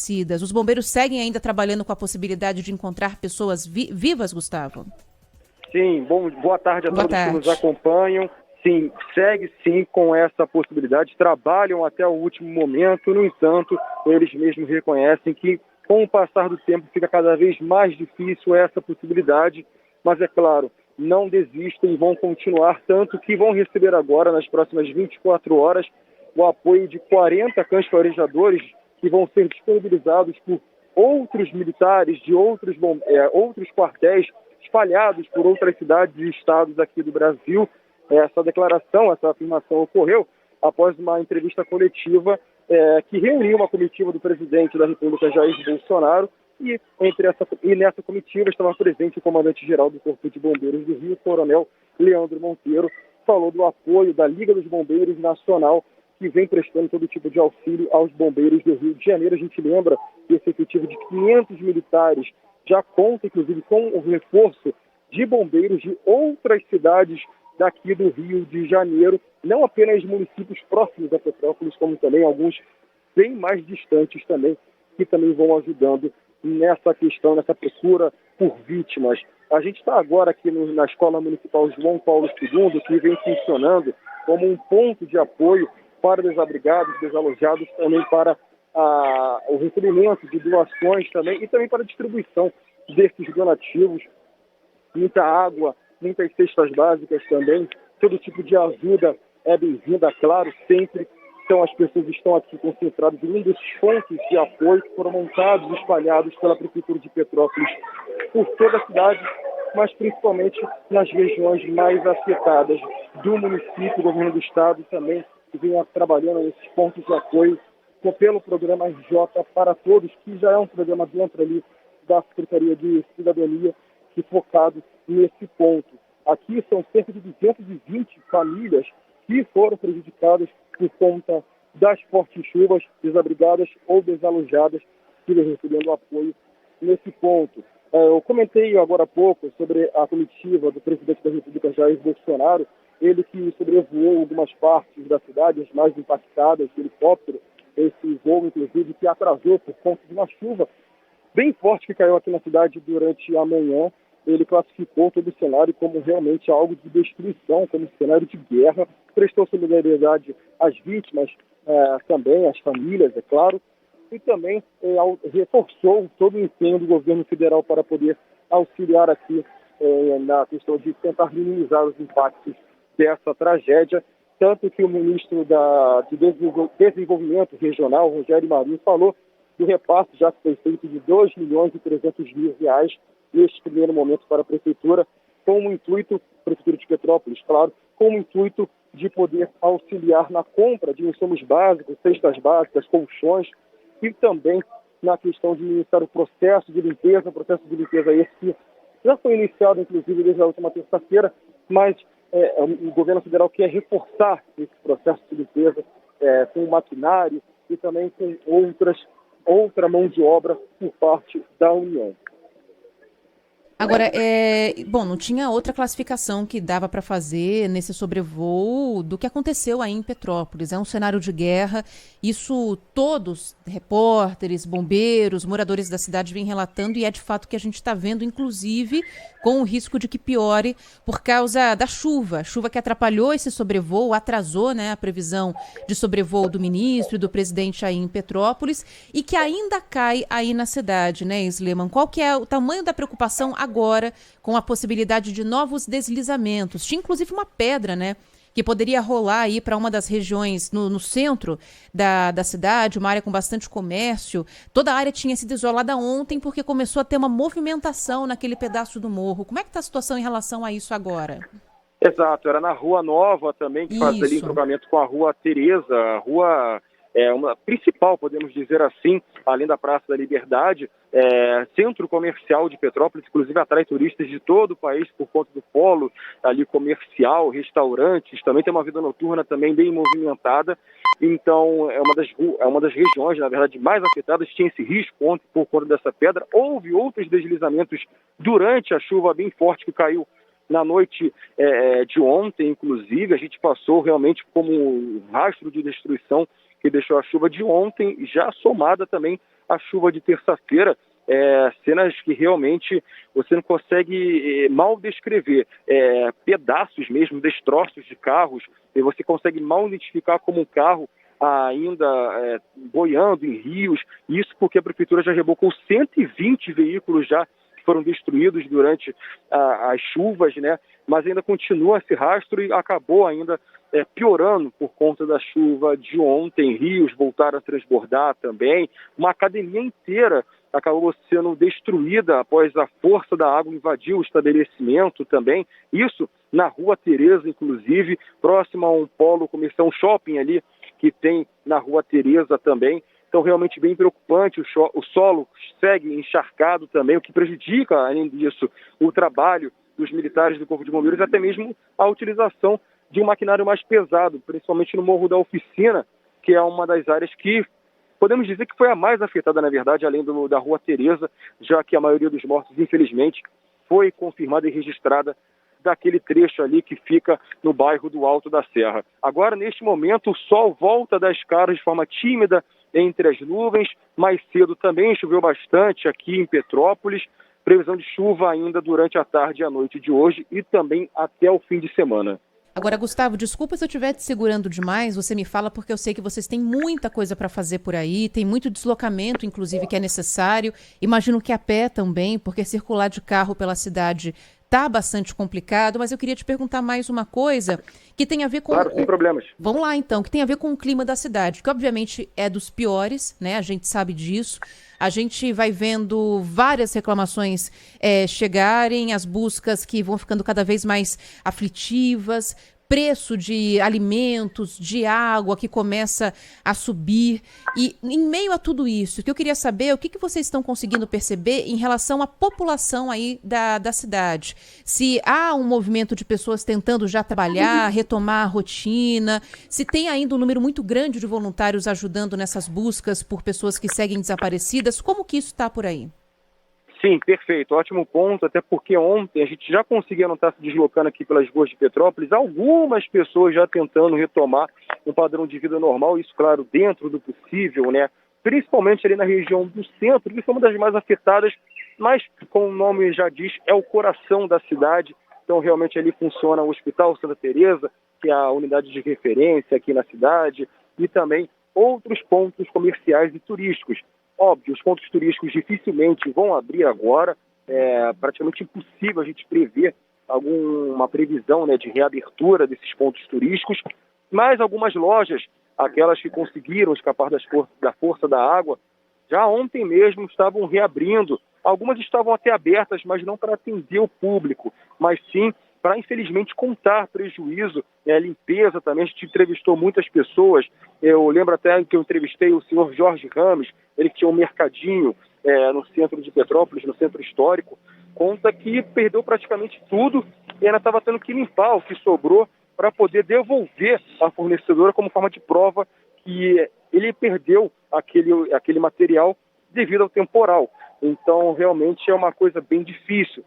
desaparecidas. Os bombeiros seguem ainda trabalhando com a possibilidade de encontrar pessoas vivas, Gustavo? Sim, boa tarde a Boa todos tarde. que nos acompanham. Sim, segue sim com essa possibilidade, trabalham até o último momento, no entanto, eles mesmos reconhecem que com o passar do tempo fica cada vez mais difícil essa possibilidade, mas é claro, não desistem e vão continuar, tanto que vão receber agora, nas próximas 24 horas, o apoio de 40 cães farejadores que vão ser disponibilizados por outros militares de outros quartéis espalhados por outras cidades e estados aqui do Brasil. Essa declaração, essa afirmação ocorreu após uma entrevista coletiva que reuniu uma comitiva do presidente da República, Jair Bolsonaro, e nessa comitiva estava presente o comandante-geral do Corpo de Bombeiros do Rio, Coronel Leandro Monteiro, falou do apoio da Liga dos Bombeiros Nacional, que vem prestando todo tipo de auxílio aos bombeiros do Rio de Janeiro. A gente lembra que esse efetivo de 500 militares já conta, inclusive, com o reforço de bombeiros de outras cidades daqui do Rio de Janeiro, não apenas municípios próximos a Petrópolis, como também alguns bem mais distantes também, que também vão ajudando nessa questão, nessa procura por vítimas. A gente está agora aqui na Escola Municipal João Paulo II, que vem funcionando como um ponto de apoio para desabrigados, desalojados, também para o recebimento de doações também, e também para a distribuição desses donativos, muita água, muitas cestas básicas também, todo tipo de ajuda é bem-vinda, claro, sempre. Então as pessoas estão aqui concentradas em um desses pontos de apoio que foram montados e espalhados pela Prefeitura de Petrópolis por toda a cidade, mas principalmente nas regiões mais afetadas do município. O governo do estado também vem trabalhando nesses pontos de apoio pelo programa RJ para Todos, que já é um programa dentro ali da Secretaria de Cidadania, que focado nesse ponto. Aqui são cerca de 220 famílias que foram prejudicadas por conta das fortes chuvas, desabrigadas ou desalojadas, que vem recebendo apoio nesse ponto. Eu comentei agora há pouco sobre a comitiva do presidente da República, Jair Bolsonaro, ele que sobrevoou algumas partes da cidade, as mais impactadas, de helicóptero, esse voo, inclusive, que atrasou por conta de uma chuva bem forte que caiu aqui na cidade durante a manhã. Ele classificou todo o cenário como realmente algo de destruição, como cenário de guerra, prestou solidariedade às vítimas, também às famílias, é claro, e também reforçou todo o empenho do governo federal para poder auxiliar aqui na questão de tentar minimizar os impactos dessa tragédia, tanto que o ministro de Desenvolvimento Regional, Rogério Marinho, falou do repasse já que foi feito de R$2.300.000 neste primeiro momento para a Prefeitura, com o intuito, Prefeitura de Petrópolis, claro, com o intuito de poder auxiliar na compra de insumos básicos, cestas básicas, colchões, e também na questão de iniciar o processo de limpeza esse que já foi iniciado, inclusive, desde a última terça-feira, mas o governo federal quer reforçar esse processo de limpeza com maquinário e também com outra mão de obra por parte da União. Agora, não tinha outra classificação que dava para fazer nesse sobrevoo do que aconteceu aí em Petrópolis. É um cenário de guerra. Isso todos, repórteres, bombeiros, moradores da cidade vêm relatando, e é de fato que a gente está vendo, inclusive, com o risco de que piore por causa da chuva. Chuva que atrapalhou esse sobrevoo, atrasou, né, a previsão de sobrevoo do ministro e do presidente aí em Petrópolis, e que ainda cai aí na cidade, né, Sleman? Qual que é o tamanho da preocupação agora com a possibilidade de novos deslizamentos? Tinha inclusive uma pedra, né, que poderia rolar aí para uma das regiões no centro da cidade, uma área com bastante comércio. Toda a área tinha sido isolada ontem porque começou a ter uma movimentação naquele pedaço do morro. Como é que está a situação em relação a isso agora? Exato, era na Rua Nova também, que faz ali entroncamento com a Rua Tereza, a rua uma principal, podemos dizer assim, além da Praça da Liberdade, centro comercial de Petrópolis, inclusive atrai turistas de todo o país por conta do polo ali comercial, restaurantes, também tem uma vida noturna também bem movimentada. Então é uma das regiões, na verdade, mais afetadas, tinha esse risco ontem por conta dessa pedra. Houve outros deslizamentos durante a chuva bem forte que caiu na noite de ontem, inclusive. A gente passou realmente como um rastro de destruição que deixou a chuva de ontem, já somada também a chuva de terça-feira. Cenas que realmente você não consegue mal descrever, pedaços mesmo, destroços de carros, e você consegue mal identificar como um carro ainda boiando em rios, isso porque a prefeitura já rebocou 120 veículos já que foram destruídos durante as chuvas, né? Mas ainda continua esse rastro e acabou ainda piorando por conta da chuva de ontem. Rios voltaram a transbordar também, uma academia inteira acabou sendo destruída após a força da água invadir o estabelecimento também. Isso na Rua Tereza, inclusive, próximo a um polo comercial, um shopping ali que tem na Rua Tereza também. Então, realmente bem preocupante. O solo segue encharcado também, o que prejudica, além disso, o trabalho dos militares do Corpo de Bombeiros, até mesmo a utilização de um maquinário mais pesado, principalmente no Morro da Oficina, que é uma das áreas que podemos dizer que foi a mais afetada, na verdade, além da Rua Tereza, já que a maioria dos mortos, infelizmente, foi confirmada e registrada daquele trecho ali que fica no bairro do Alto da Serra. Agora, neste momento, o sol volta das caras de forma tímida entre as nuvens. Mais cedo também choveu bastante aqui em Petrópolis. Previsão de chuva ainda durante a tarde e a noite de hoje e também até o fim de semana. Agora, Gustavo, desculpa se eu estiver te segurando demais, você me fala porque eu sei que vocês têm muita coisa para fazer por aí, tem muito deslocamento, inclusive, que é necessário. Imagino que a pé também, porque circular de carro pela cidade tá bastante complicado, mas eu queria te perguntar mais uma coisa que tem a ver com... Claro, sem problemas. Vamos lá, então, que tem a ver com o clima da cidade, que obviamente é dos piores, né? A gente sabe disso. A gente vai vendo várias reclamações chegarem, as buscas que vão ficando cada vez mais aflitivas, preço de alimentos, de água que começa a subir. E em meio a tudo isso, o que eu queria saber é o que vocês estão conseguindo perceber em relação à população aí da cidade. Se há um movimento de pessoas tentando já trabalhar, retomar a rotina, se tem ainda um número muito grande de voluntários ajudando nessas buscas por pessoas que seguem desaparecidas, como que isso está por aí? Sim, perfeito, ótimo ponto, até porque ontem a gente já conseguia não estar se deslocando aqui pelas ruas de Petrópolis, algumas pessoas já tentando retomar um padrão de vida normal, isso, claro, dentro do possível, né? Principalmente ali na região do centro, que foi uma das mais afetadas, mas, como o nome já diz, é o coração da cidade. Então, realmente ali funciona o Hospital Santa Teresa, que é a unidade de referência aqui na cidade, e também outros pontos comerciais e turísticos. Óbvio, os pontos turísticos dificilmente vão abrir agora, é praticamente impossível a gente prever alguma previsão, né, de reabertura desses pontos turísticos, mas algumas lojas, aquelas que conseguiram escapar da força da água, já ontem mesmo estavam reabrindo. Algumas estavam até abertas, mas não para atender o público, mas sim para, infelizmente, contar prejuízo, limpeza também. A gente entrevistou muitas pessoas. Eu lembro até que eu entrevistei o senhor Jorge Ramos, ele que tinha um mercadinho no centro de Petrópolis, no centro histórico, conta que perdeu praticamente tudo e ainda estava tendo que limpar o que sobrou para poder devolver à fornecedora como forma de prova que ele perdeu aquele material devido ao temporal. Então, realmente é uma coisa bem difícil.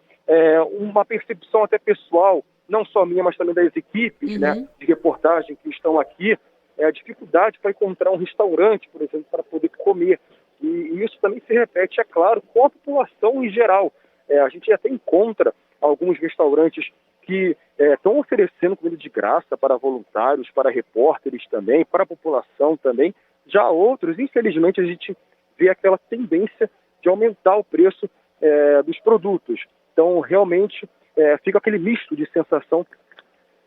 Uma percepção até pessoal, não só minha, mas também das equipes, né, de reportagem que estão aqui, é a dificuldade para encontrar um restaurante, por exemplo, para poder comer. E isso também se repete, é claro, com a população em geral. A gente até encontra alguns restaurantes que estão oferecendo comida de graça para voluntários, para repórteres também, para a população também. Já outros, infelizmente, a gente vê aquela tendência de aumentar o preço dos produtos. Então, realmente, fica aquele misto de sensação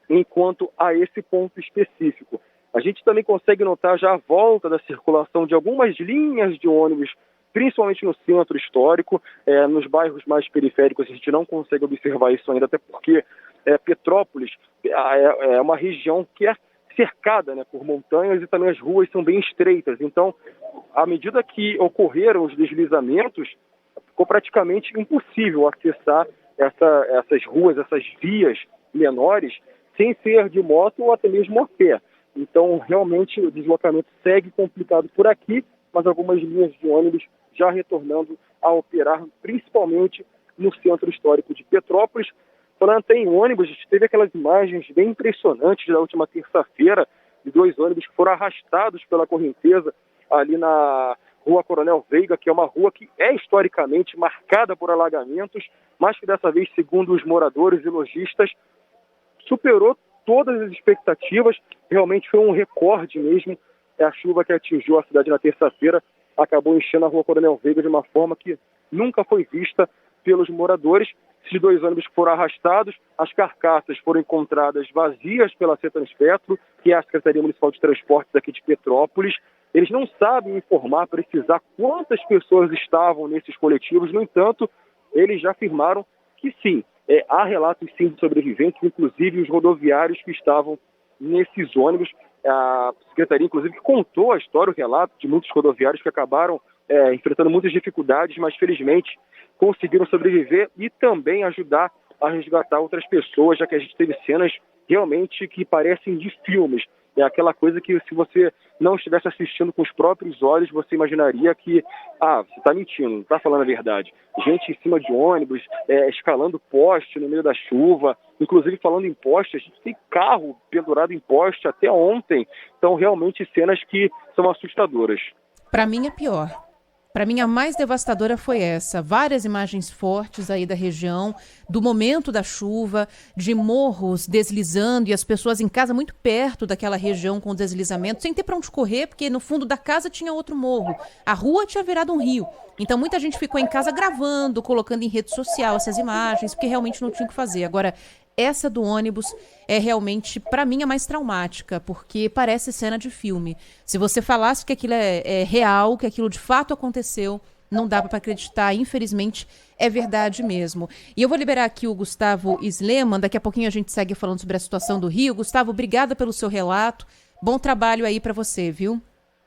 enquanto a esse ponto específico. A gente também consegue notar já a volta da circulação de algumas linhas de ônibus, principalmente no centro histórico. Nos bairros mais periféricos a gente não consegue observar isso ainda, até porque Petrópolis é uma região que é cercada, né, por montanhas e também as ruas são bem estreitas. Então, à medida que ocorreram os deslizamentos, ficou praticamente impossível acessar essas ruas, essas vias menores, sem ser de moto ou até mesmo a pé. Então, realmente, o deslocamento segue complicado por aqui, mas algumas linhas de ônibus já retornando a operar, principalmente no centro histórico de Petrópolis. Falando até em ônibus, a gente teve aquelas imagens bem impressionantes da última terça-feira, de 2 ônibus que foram arrastados pela correnteza ali Rua Coronel Veiga, que é uma rua que é historicamente marcada por alagamentos, mas que dessa vez, segundo os moradores e lojistas, superou todas as expectativas. Realmente foi um recorde mesmo. A chuva que atingiu a cidade na terça-feira acabou enchendo a Rua Coronel Veiga de uma forma que nunca foi vista pelos moradores. Esses 2 ônibus foram arrastados, as carcaças foram encontradas vazias pela Cetanspetro, que é a Secretaria Municipal de Transportes aqui de Petrópolis. Eles não sabem informar, precisar quantas pessoas estavam nesses coletivos. No entanto, eles já afirmaram que sim, há relatos sim de sobreviventes, inclusive os rodoviários que estavam nesses ônibus. A Secretaria, inclusive, contou a história, o relato de muitos rodoviários que acabaram enfrentando muitas dificuldades, mas felizmente conseguiram sobreviver e também ajudar a resgatar outras pessoas, já que a gente teve cenas realmente que parecem de filmes. É aquela coisa que, se você não estivesse assistindo com os próprios olhos, você imaginaria que, você está mentindo, não está falando a verdade. Gente em cima de ônibus, escalando poste no meio da chuva, inclusive falando em poste, a gente tem carro pendurado em poste até ontem. Então, realmente, cenas que são assustadoras. Para mim é pior. Para mim, a mais devastadora foi essa. Várias imagens fortes aí da região, do momento da chuva, de morros deslizando e as pessoas em casa muito perto daquela região com deslizamento, sem ter para onde correr, porque no fundo da casa tinha outro morro. A rua tinha virado um rio. Então, muita gente ficou em casa gravando, colocando em rede social essas imagens, porque realmente não tinha o que fazer. Agora, essa do ônibus é realmente, para mim, a mais traumática, porque parece cena de filme. Se você falasse que aquilo é real, que aquilo de fato aconteceu, não dava para acreditar. Infelizmente, é verdade mesmo. E eu vou liberar aqui o Gustavo Sleman, daqui a pouquinho a gente segue falando sobre a situação do Rio. Gustavo, obrigada pelo seu relato. Bom trabalho aí para você, viu?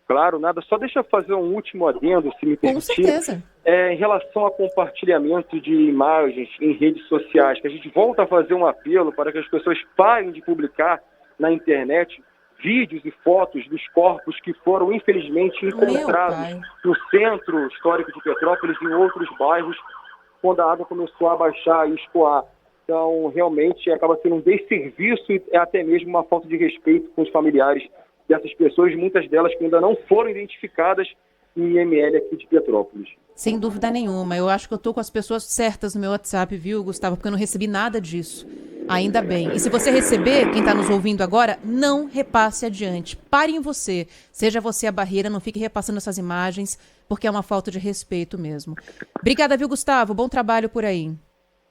Claro, nada. Só deixa eu fazer um último adendo, se me permitir. Com certeza. Em relação a compartilhamento de imagens em redes sociais, que a gente volta a fazer um apelo para que as pessoas parem de publicar na internet vídeos e fotos dos corpos que foram, infelizmente, encontrados no centro histórico de Petrópolis e em outros bairros, quando a água começou a baixar e escoar. Então, realmente, acaba sendo um desserviço e até mesmo uma falta de respeito com os familiares dessas pessoas, muitas delas que ainda não foram identificadas em IML aqui de Petrópolis. Sem dúvida nenhuma. Eu acho que eu tô com as pessoas certas no meu WhatsApp, viu, Gustavo? Porque eu não recebi nada disso. Ainda bem. E se você receber, quem está nos ouvindo agora, não repasse adiante. Pare em você. Seja você a barreira, não fique repassando essas imagens, porque é uma falta de respeito mesmo. Obrigada, viu, Gustavo? Bom trabalho por aí.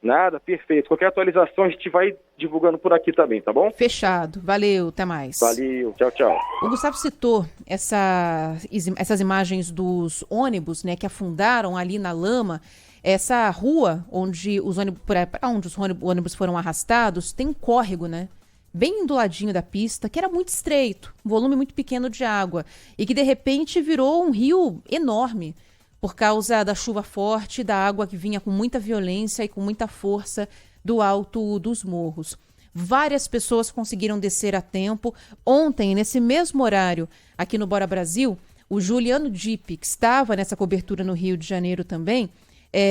Nada, perfeito. Qualquer atualização a gente vai divulgando por aqui também, tá bom? Fechado. Valeu, até mais. Valeu, tchau, tchau. O Gustavo citou essas imagens dos ônibus, né, que afundaram ali na lama. Essa rua onde os ônibus foram arrastados tem um córrego, né? Bem do ladinho da pista, que era muito estreito, um volume muito pequeno de água, e que de repente virou um rio enorme, por causa da chuva forte, da água que vinha com muita violência e com muita força do alto dos morros. Várias pessoas conseguiram descer a tempo. Ontem, nesse mesmo horário, aqui no Bora Brasil, o Juliano Dipp, que estava nessa cobertura no Rio de Janeiro também,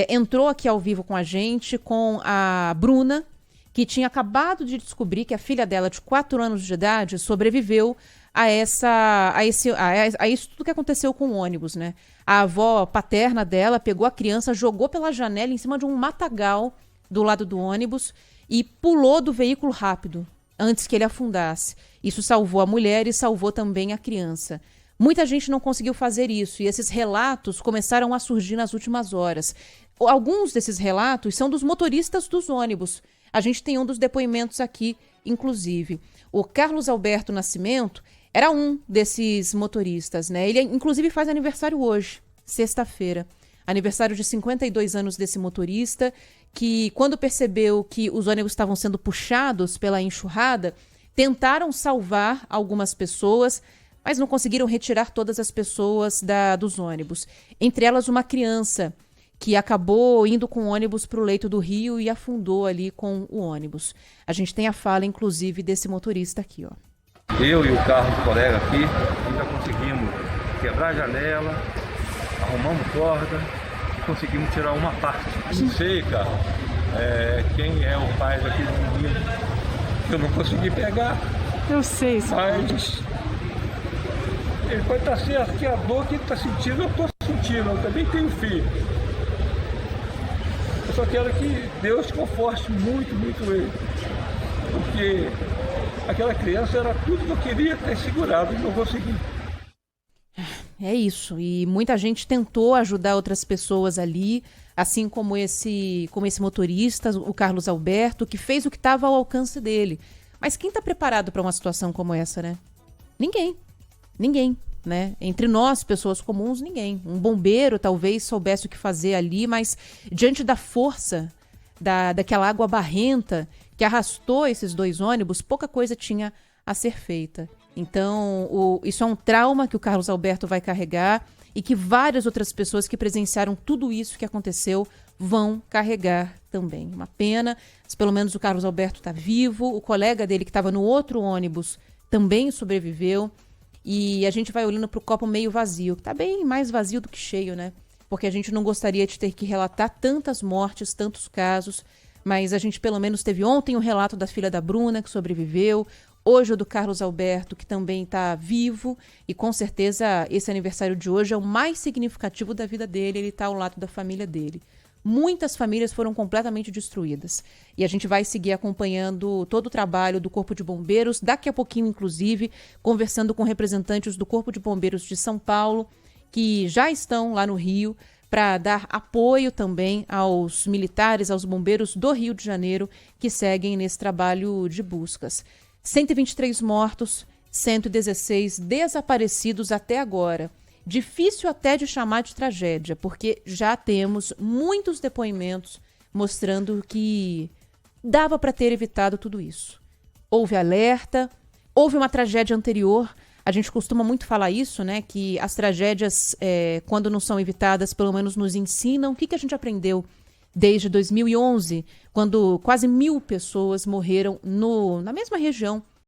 entrou aqui ao vivo com a gente, com a Bruna, que tinha acabado de descobrir que a filha dela, de 4 anos de idade, sobreviveu a isso tudo que aconteceu com o ônibus, né? A avó paterna dela pegou a criança, jogou pela janela em cima de um matagal do lado do ônibus e pulou do veículo rápido, antes que ele afundasse. Isso salvou a mulher e salvou também a criança. Muita gente não conseguiu fazer isso e esses relatos começaram a surgir nas últimas horas. Alguns desses relatos são dos motoristas dos ônibus. A gente tem um dos depoimentos aqui, inclusive. O Carlos Alberto Nascimento era um desses motoristas, né? Ele, inclusive, faz aniversário hoje, sexta-feira. Aniversário de 52 anos desse motorista, que quando percebeu que os ônibus estavam sendo puxados pela enxurrada, tentaram salvar algumas pessoas, mas não conseguiram retirar todas as pessoas dos ônibus. Entre elas, uma criança que acabou indo com o ônibus para o leito do rio e afundou ali com o ônibus. A gente tem a fala, inclusive, desse motorista aqui, ó. Eu e o carro do colega aqui, ainda conseguimos quebrar a janela, arrumamos corda e conseguimos tirar uma parte. Não sei, cara, quem é o pai daquele menino. Eu não consegui pegar. Eu sei, mas ele pode estar certo que a dor que ele está sentindo, eu estou Sentindo, eu também tenho filho. Eu só quero que Deus conforte muito, muito ele. Porque aquela criança era tudo que eu queria ter segurado e não consegui. É isso, e muita gente tentou ajudar outras pessoas ali, assim como esse motorista, o Carlos Alberto, que fez o que estava ao alcance dele. Mas quem está preparado para uma situação como essa, né? Ninguém, né? Entre nós, pessoas comuns, ninguém. Um bombeiro talvez soubesse o que fazer ali, mas diante da força daquela água barrenta que arrastou esses 2 ônibus, pouca coisa tinha a ser feita. Então, isso é um trauma que o Carlos Alberto vai carregar e que várias outras pessoas que presenciaram tudo isso que aconteceu vão carregar também. Uma pena, mas pelo menos o Carlos Alberto está vivo, o colega dele que estava no outro ônibus também sobreviveu e a gente vai olhando para o copo meio vazio, que está bem mais vazio do que cheio, né? Porque a gente não gostaria de ter que relatar tantas mortes, tantos casos, mas a gente pelo menos teve ontem o relato da filha da Bruna, que sobreviveu, hoje o do Carlos Alberto, que também está vivo, e com certeza esse aniversário de hoje é o mais significativo da vida dele, ele está ao lado da família dele. Muitas famílias foram completamente destruídas. E a gente vai seguir acompanhando todo o trabalho do Corpo de Bombeiros, daqui a pouquinho, inclusive, conversando com representantes do Corpo de Bombeiros de São Paulo, que já estão lá no Rio, para dar apoio também aos militares, aos bombeiros do Rio de Janeiro, que seguem nesse trabalho de buscas. 123 mortos, 116 desaparecidos até agora. Difícil até de chamar de tragédia, porque já temos muitos depoimentos mostrando que dava para ter evitado tudo isso. Houve alerta, houve uma tragédia anterior. A gente costuma muito falar isso, né? Que as tragédias, quando não são evitadas, pelo menos nos ensinam. O que a gente aprendeu desde 2011, quando quase 1.000 pessoas morreram na mesma região